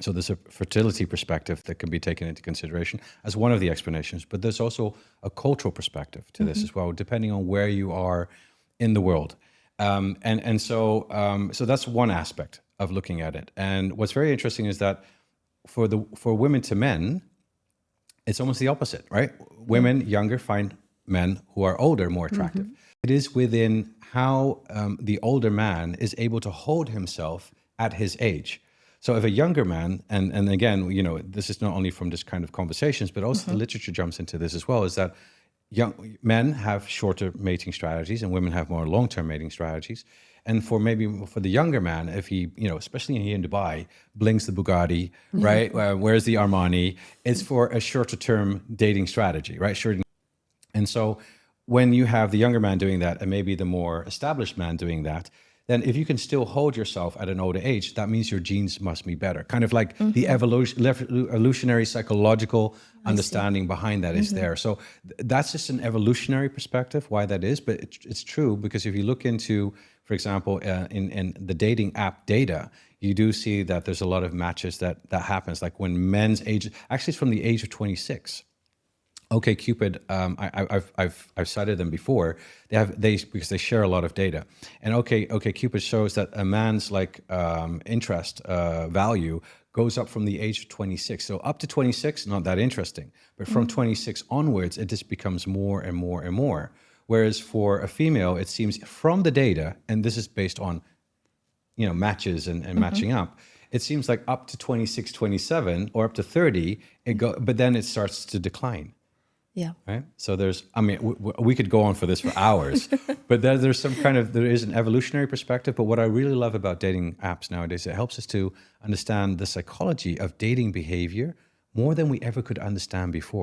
So there's a fertility perspective that can be taken into consideration as one of the explanations, but there's also a cultural perspective to this as well, depending on where you are in the world. So that's one aspect of looking at it. And what's very interesting is that for women to men, it's almost the opposite, right? Women younger find men who are older more attractive. It is within how the older man is able to hold himself at his age. So if a younger man, and again, this is not only from this kind of conversations, but also the literature jumps into this as well, is that young men have shorter mating strategies and women have more long-term mating strategies. And for the younger man, if he, especially here in Dubai, blings the Bugatti, right? Wears the Armani, it's for a shorter term dating strategy, right? And so when you have the younger man doing that and maybe the more established man doing that, then if you can still hold yourself at an older age, that means your genes must be better. Kind of like the evolutionary psychological understanding behind that is there. So that's just an evolutionary perspective, why that is. But it's true, because if you look into, for example, in the dating app data, you do see that there's a lot of matches that happens. Like when men's age, actually it's from the age of 26. OkCupid, I've cited them before. Because they share a lot of data, and OkCupid shows that a man's interest value goes up from the age of 26. So up to 26, not that interesting, but from 26 onwards, it just becomes more and more and more. Whereas for a female, it seems from the data, and this is based on matches and matching up. It seems like up to 26, 27, or up to 30, but then it starts to decline. Yeah. Right. So we could go on for this for hours, but there is an evolutionary perspective. But what I really love about dating apps nowadays, it helps us to understand the psychology of dating behavior more than we ever could understand before.